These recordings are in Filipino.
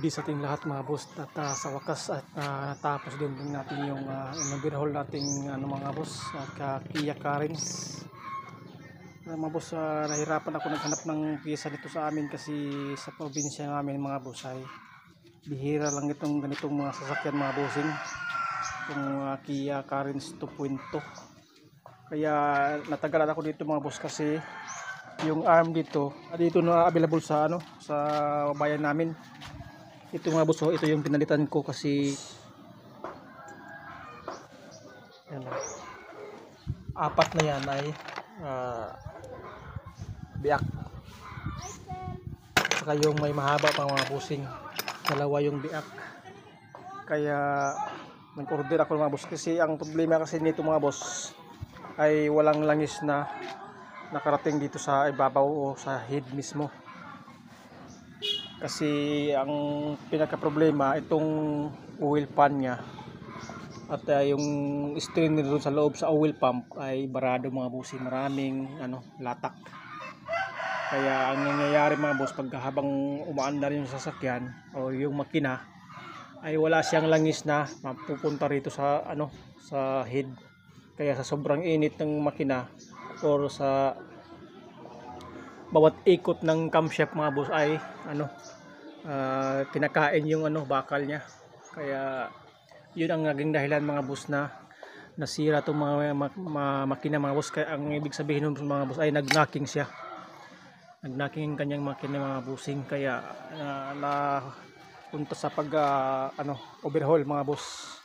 gabi sa ating lahat mga boss, at sa wakas at natapos din natin yung overhaul nating mga boss at Kia Carens. Mga boss, nahirapan ako naghanap ng pyesa nito sa amin kasi sa probinsya namin mga boss ay bihira lang itong ganitong mga sasakyan mga bossing, itong Kia Carens 2.2. Kaya natagalan ako dito mga boss kasi yung arm dito na available sa sa bayan namin. Ito mga boss, ito yung pinalitan ko kasi yan, apat na yan ay biak, saka yung may mahaba pang mga busing, dalawa yung biak. Kaya nag-order ako mga boss kasi ang problema kasi nito mga boss ay walang langis na nakarating dito sa ibabaw o sa head mismo. Kasi ang pinaka problema itong oil pan nya at yung strainer doon sa loob sa oil pump ay barado mga boss, maraming latak. Kaya ang nangyayari mga boss, pag habang umaandar yung sasakyan o yung makina ay wala siyang langis na mapupunta rito sa sa head. Kaya sa sobrang init ng makina or sa bawat ikot ng camshaft mga boss ay kinakain yung bakal niya. Kaya yun ang naging dahilan mga boss na nasira itong mga makina mga boss. Kaya ang ibig sabihin ng mga boss ay nag-knocking siya, nag-knocking kanyang makina mga bossing. Kaya punta sa pag overhaul mga boss.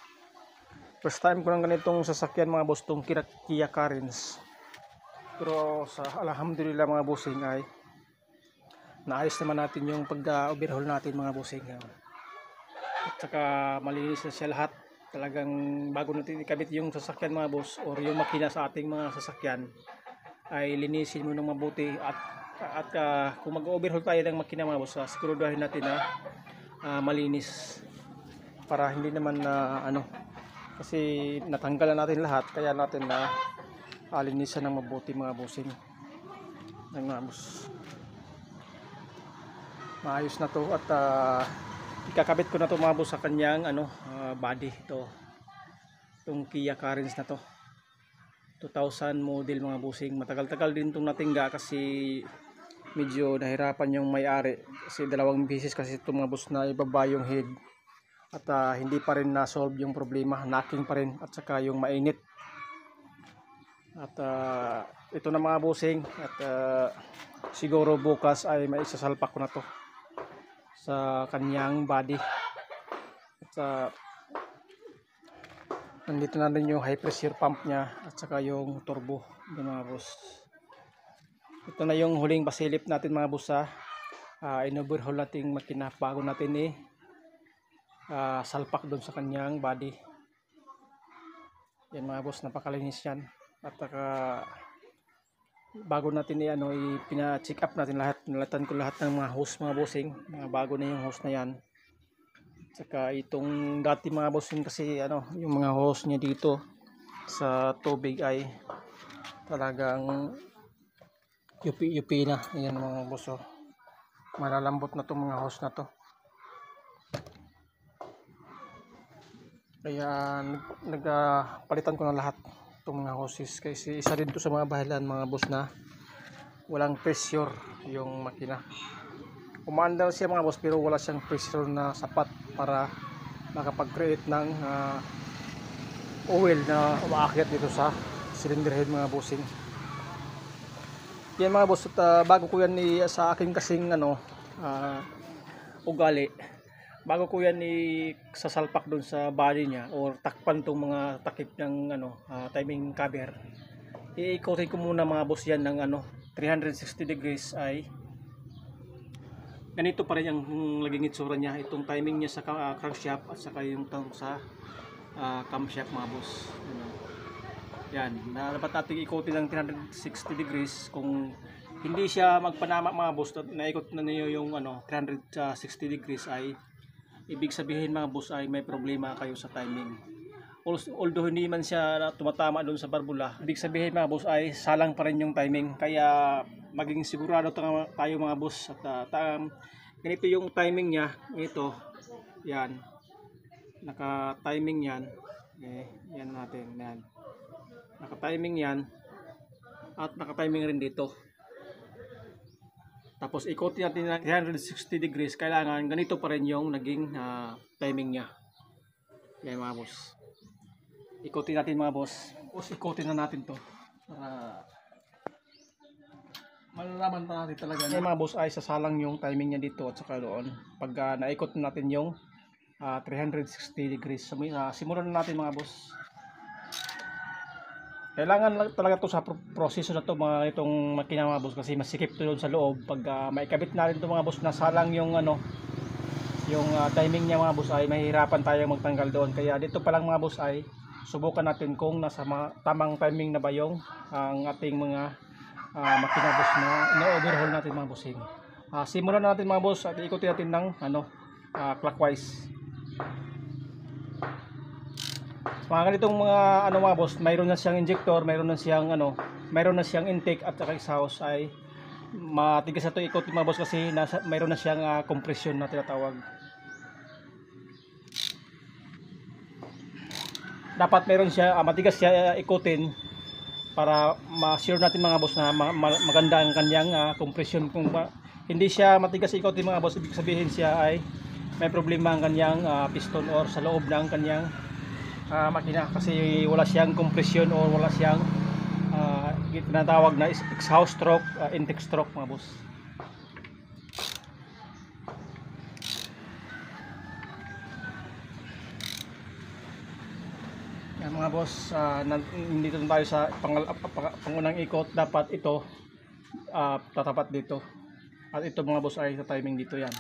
First time ko ng ganitong sasakyan mga boss, itong Kia Carens. Pero sa alhamdulillah mga bossing ay naayos naman natin yung pag-overhaul natin mga bossing. At saka malinis na siya lahat. Talagang bago natin ikabit yung sasakyan mga boss or yung makina sa ating mga sasakyan ay linisin mo ng mabuti. At kung mag-overhaul tayo ng makina mga boss, siguraduhin natin na malinis para hindi naman kasi natanggalan natin lahat. Kaya natin na linisan ng mabuti mga bossing. Mga boss, maayos na to at ikakabit ko na to mga boss sa kanyang body. Itong Kia Carens na to 2000 model mga bossing. Matagal-tagal din itong natingga kasi medyo nahirapan yung may-ari kasi dalawang beses kasi itong mga boss na ibaba yung head at hindi pa rin na-solve yung problema, knocking pa rin at saka yung mainit. At ito na mga bossing at siguro bukas ay maisasalpak ko na to sa kanyang body. At nandito na rin yung high pressure pump nya at saka yung turbo mga boss. Ito na yung huling pasilip natin mga boss, in-overhaul nating makina bago natin salpak doon sa kanyang body. Yan mga boss, napakalinis yan. At bago natin pina-check up natin lahat, nalatan ko lahat ng mga hose mga bossing, mga bago na yung hose na yan. Saka itong dati mga bossing kasi yung mga hose niya dito sa tubig ay talagang yupi na. Ayan mga boss, malalambot na itong mga hose na to. Kaya nagpalitan ko na lahat itong mga hoses kasi isa rin to sa mga bahilan mga boss na walang pressure yung makina. Umaandar siya mga boss pero wala siyang pressure na sapat para makapag-create ng oil na umaakyat dito sa cylinder head mga bossing. Yan mga boss, at bago ko yan sa aking kasing ugali, bago ko yan sasalpak doon sa body niya or takpan tong mga takip ng timing cover, iikotin ko muna mga boss yan ng 360 degrees. Ay ganito pa rin ang laging itsura niya, itong timing niya sa crankshaft at saka yung sa camshaft mga boss. Yan, dapat natin ikotin ng 360 degrees. Kung hindi siya magpanama mga boss, naikot na niyo yung 360 degrees ay ibig sabihin mga boss ay may problema kayo sa timing. Although hindi man siya tumatama doon sa barbula, ibig sabihin mga boss ay salang pa rin yung timing. Kaya maging sigurado tayo mga boss at ganito yung timing niya. Ito yan, naka-timing yan. Yan natin, yan. Naka-timing yan at naka-timing rin dito. Tapos ikotin natin ng 360 degrees, kailangan ganito pa rin yung naging timing niya. Yan mga boss. Ikotin natin mga boss. Tapos ikotin na natin to para malalaman na natin talaga. Yan mga boss ay sasalang yung timing niya dito at saka doon. Pag naikot natin yung 360 degrees. Simulan na natin mga boss. Kailangan lang talaga to sa proseso na to mga itong makina mga boss, kasi masikip to doon sa loob. Pag maikabit natin to mga boss, nasalang yung yung timing niya mga boss, ay mahihirapan tayong magtanggal doon. Kaya dito pa lang mga boss ay subukan natin kung nasa tamang timing na ba yung ang ating mga makina boss na ino-overhaul natin mga bossing. Simulan na natin mga boss at ikutin natin ng clockwise. Mga ganitong mga mga boss, mayroon na siyang injector, mayroon na siyang intake at saka exhaust, ay matigas na ito ikot mga boss kasi mayroon na siyang compression na tinatawag. Dapat mayroon siya matigas siya ikutin para ma-sure natin mga boss na maganda ang kanyang compression. Kung hindi siya matigas ikutin mga boss, ibig sabihin siya ay may problema ang kanyang piston or sa loob ng kanyang makina, kasi wala siyang compression or wala siyang tinatawag na exhaust stroke, intake stroke mga boss. Yan mga boss, nandito tayo sa pangunang ikot. Dapat ito tatapat dito at ito mga boss ay sa timing dito yan.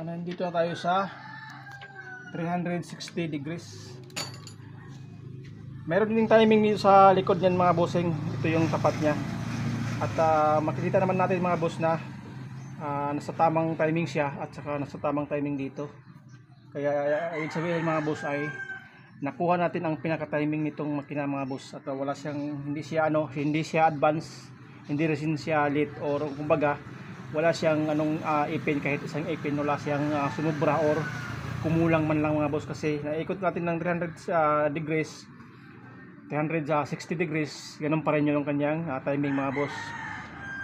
Nandito na tayo sa 360 degrees. Meron din timing dito sa likod niyan mga bossing. Ito yung tapat niya. At makikita naman natin mga boss na nasa tamang timing siya at saka nasa tamang timing dito. Kaya ibig sabihin mga boss ay nakuha natin ang pinaka-timing nitong makina mga boss. At wala siyang, hindi siya advance, hindi rin siya late, or kumbaga wala siyang ipin, kahit isang ipin wala siyang sumubra or kumulang man lang mga boss, kasi naikot natin ng 300 degrees, 360 degrees, ganun pa rin yung kanyang timing mga boss.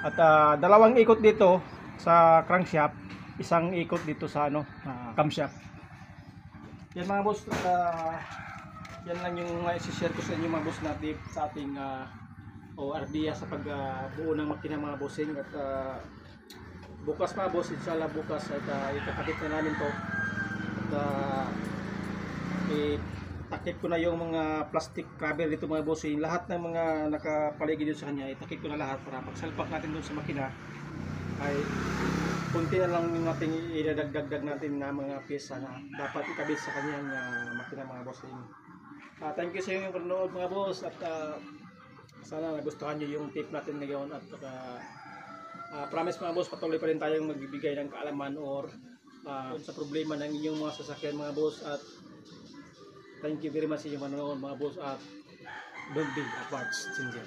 At dalawang ikot dito sa crankshaft, isang ikot dito sa camshaft. Yan mga boss, yan lang yung isi-share ko sa inyo mga boss na tip sa ating idea sa pagbuo ng makina mga bossing. At bukas mga boss, inshallah bukas ay ikakabit na namin to. At itakip ko na yung mga plastic cover dito mga boss. Lahat ng mga nakapaligid dito sa kanya, itakip ko na lahat para pag salpak natin doon sa makina ay kunti na lang yung ating idadagdag natin na mga pyesa na dapat ikabit sa kanyang makina mga boss. Thank you sa inyong panonood mga boss, at sana nagustuhan nyo yung tip natin ngayon. At promise mga boss, patuloy pa rin tayong magbibigay ng kaalaman or sa problema ng inyong mga sasakyan mga boss. At thank you very much sa inyong panonood mga boss, at don't be a parts changer.